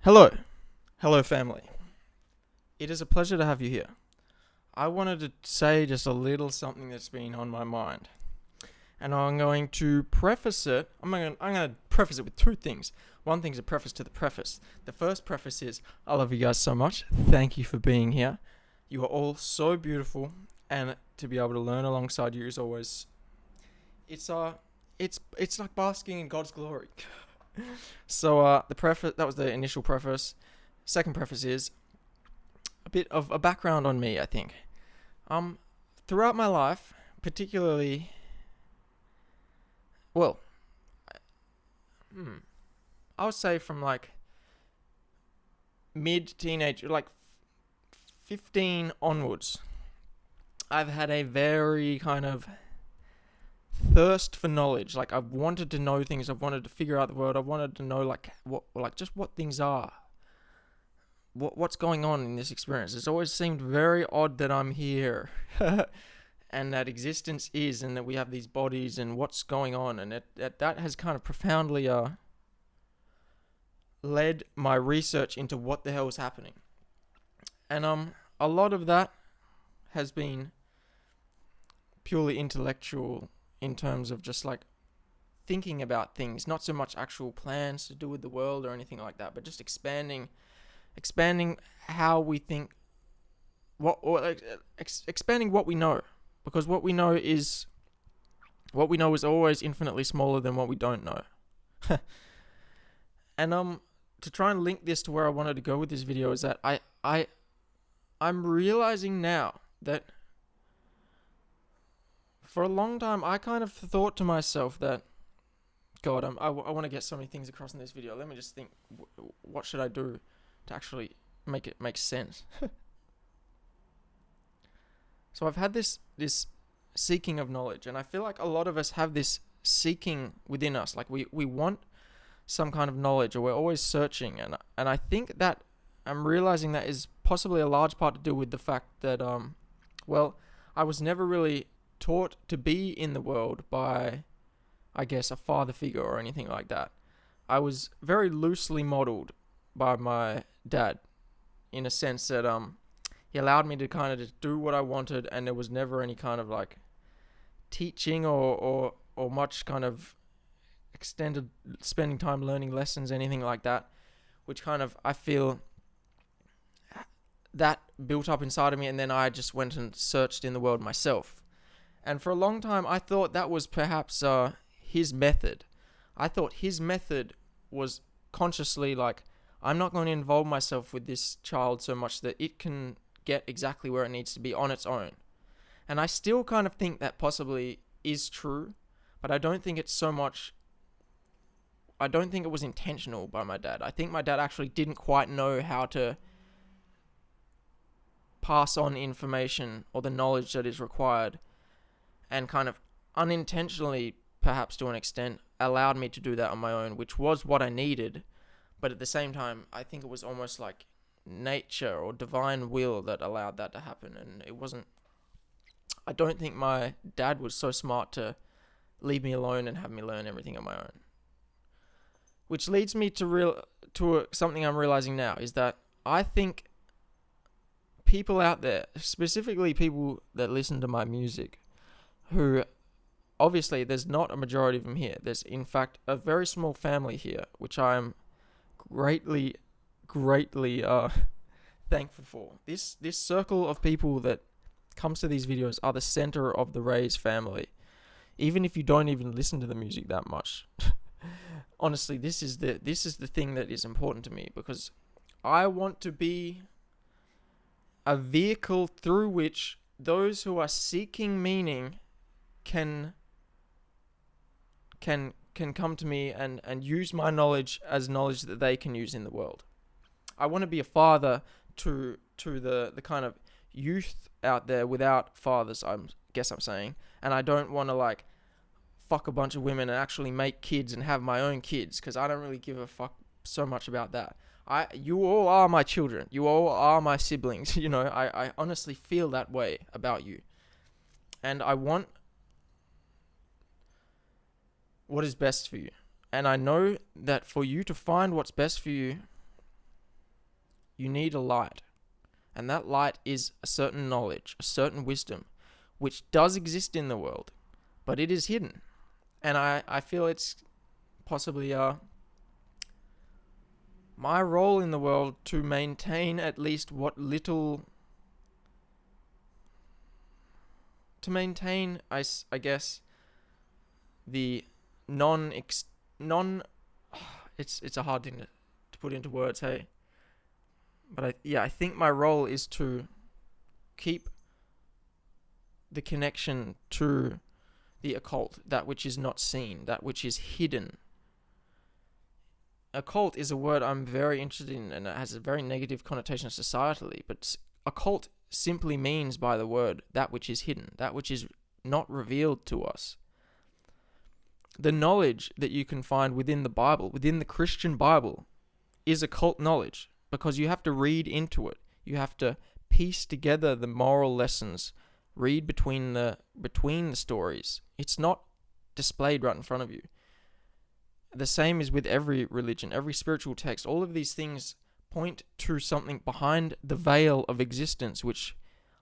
Hello. Hello, family. It is a pleasure to have you here. I wanted to say just a little something that's been on my mind. And I'm going to preface it. I'm going to preface it with two things. One thing's a preface to the preface. The first preface is I love you guys so much. Thank you for being here. You are all so beautiful, and to be able to learn alongside you is always it's like basking in God's glory. So the preface, that was the initial preface. Second preface is a bit of a background on me, I think. Throughout my life, particularly, well, I would say from like mid-teenage, like 15 onwards, I've had a very kind of thirst for knowledge. Like, I've wanted to know things. I've wanted to figure out the world. I wanted to know what things are. What's going on in this experience. It's always seemed very odd that I'm here and that existence is, and that we have these bodies and what's going on, and that has kind of profoundly led my research into what the hell is happening. And a lot of that has been purely intellectual in terms of just like thinking about things, not so much actual plans to do with the world or anything like that, but just expanding how we think, expanding what we know, because what we know is always infinitely smaller than what we don't know. And to try and link this to where I wanted to go with this video is that I'm realizing now that for a long time I kind of thought to myself that, God, I want to get so many things across in this video. Let me just think, what should I do to actually make it make sense? So I've had this seeking of knowledge, and I feel like a lot of us have this seeking within us. Like we want some kind of knowledge, or we're always searching, and I think that I'm realizing that is possibly a large part to do with the fact that I was never really taught to be in the world by, I guess, a father figure or anything like that. I was very loosely modeled by my dad, in a sense that he allowed me to kind of just do what I wanted, and there was never any kind of like teaching or much kind of extended spending time learning lessons, anything like that, which kind of, I feel, that built up inside of me, and then I just went and searched in the world myself. And for a long time I thought that was perhaps his method. I thought his method was consciously like, I'm not going to involve myself with this child so much that it can get exactly where it needs to be on its own. And I still kind of think that possibly is true, but I don't think it was intentional by my dad. I think my dad actually didn't quite know how to pass on information or the knowledge that is required, and kind of unintentionally, perhaps to an extent, allowed me to do that on my own, which was what I needed. But at the same time, I think it was almost like nature or divine will that allowed that to happen. And I don't think my dad was so smart to leave me alone and have me learn everything on my own. Which leads me to something I'm realizing now, is that I think people out there, specifically people that listen to my music, who, obviously there's not a majority of them here. There's in fact a very small family here, which I am greatly thankful for. This circle of people that comes to these videos are the center of the RAZE family. Even if you don't even listen to the music that much. Honestly, this is the thing that is important to me, because I want to be a vehicle through which those who are seeking meaning can come to me and use my knowledge as knowledge that they can use in the world. I want to be a father to the kind of youth out there without fathers, I guess I'm saying. And I don't want to like fuck a bunch of women and actually make kids and have my own kids, because I don't really give a fuck so much about that. You all are my children. You all are my siblings. You know, I honestly feel that way about you. And I want what is best for you. And I know that for you to find what's best for you, You need a light. And that light is a certain knowledge, a certain wisdom, which does exist in the world, but it is hidden. And I feel it's possibly my role in the world to maintain at least what little... To maintain, I guess, the non... It's a hard thing to put into words, hey? But I think my role is to keep the connection to the occult, that which is not seen, that which is hidden. Occult is a word I'm very interested in, and it has a very negative connotation societally, but occult simply means by the word that which is hidden, that which is not revealed to us. The knowledge that you can find within the Bible, within the Christian Bible, is occult knowledge, because you have to read into it. You have to piece together the moral lessons, read between the stories. It's not displayed right in front of you. The same is with every religion, every spiritual text. All of these things point to something behind the veil of existence, which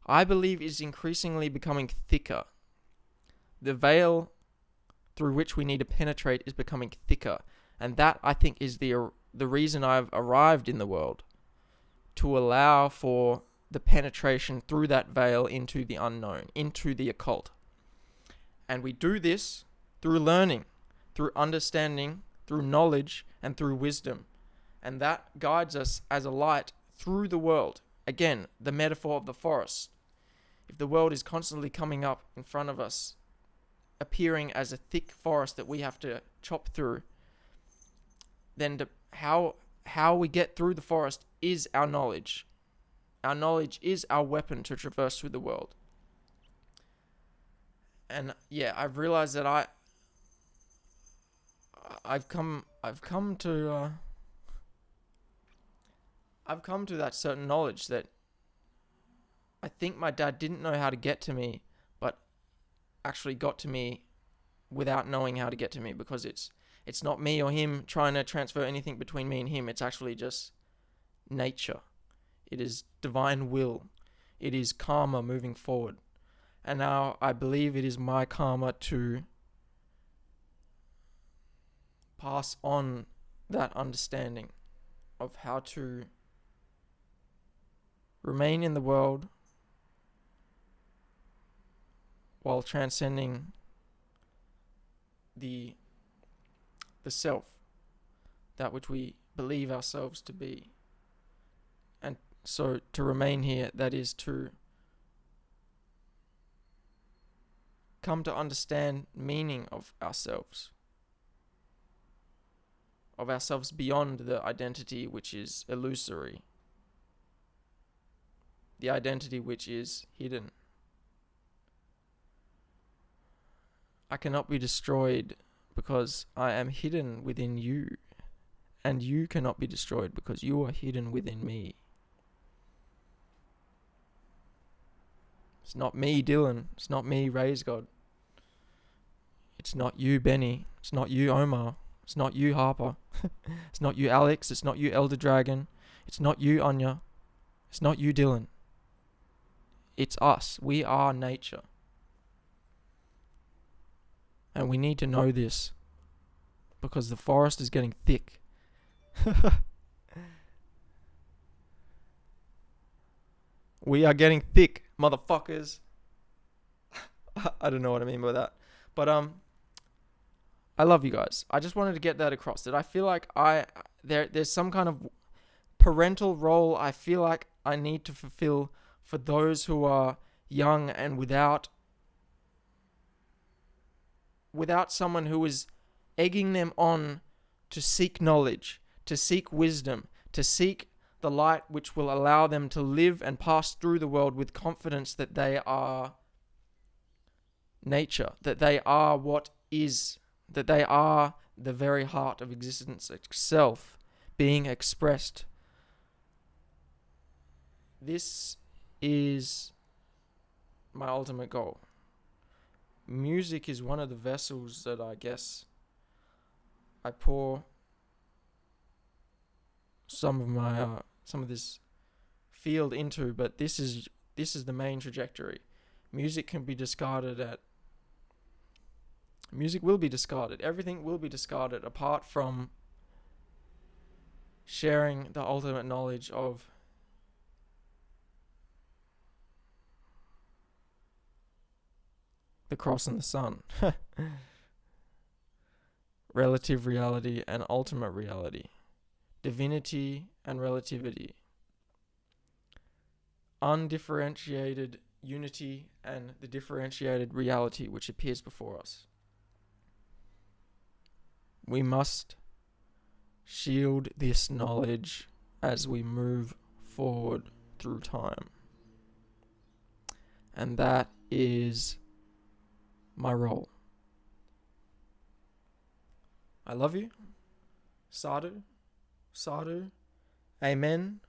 I believe is increasingly becoming thicker. The veil through which we need to penetrate is becoming thicker, and that, I think, is the reason I've arrived in the world, to allow for the penetration through that veil into the unknown, into the occult. And we do this through learning, through understanding, through knowledge, and through wisdom. And that guides us as a light through the world. Again, the metaphor of the forest. If the world is constantly coming up in front of us, appearing as a thick forest that we have to chop through, then how we get through the forest is our knowledge. Our knowledge is our weapon to traverse through the world. And yeah, I've realized that I've come to that certain knowledge that I think my dad didn't know how to get to me, but actually got to me without knowing how to get to me, because it's not me or him trying to transfer anything between me and him. It's actually just nature. It is divine will. It is karma moving forward. And now I believe it is my karma to pass on that understanding of how to remain in the world while transcending the self, that which we believe ourselves to be. And so to remain here, that is to come to understand meaning of ourselves beyond the identity which is illusory, the identity which is hidden. I cannot be destroyed because I am hidden within you, and you cannot be destroyed because you are hidden within me. It's not me, Dylan. It's not me, RAZE God. It's not you, Benny. It's not you, Omar. It's not you, Harper. It's not you, Alex. It's not you, Elder Dragon. It's not you, Anya. It's not you, Dylan. It's us. We are nature. And we need to know this, because the forest is getting thick. We are getting thick, motherfuckers. I don't know what I mean by that. But I love you guys. I just wanted to get that across, that I feel like there's some kind of parental role I feel like I need to fulfill for those who are young and without someone who is egging them on to seek knowledge, to seek wisdom, to seek the light which will allow them to live and pass through the world with confidence that they are nature, that they are what is, that they are the very heart of existence itself being expressed. This is my ultimate goal. Music is one of the vessels that I guess I pour some of this field into, but this is the main trajectory. Music will be discarded. Everything will be discarded apart from sharing the ultimate knowledge of the cross and the sun. Relative reality and ultimate reality. Divinity and relativity. Undifferentiated unity and the differentiated reality which appears before us. We must shield this knowledge as we move forward through time. And that is my role. I love you. Sadhu. Amen.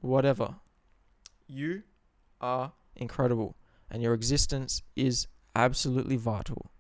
Whatever. You are incredible, and your existence is absolutely vital.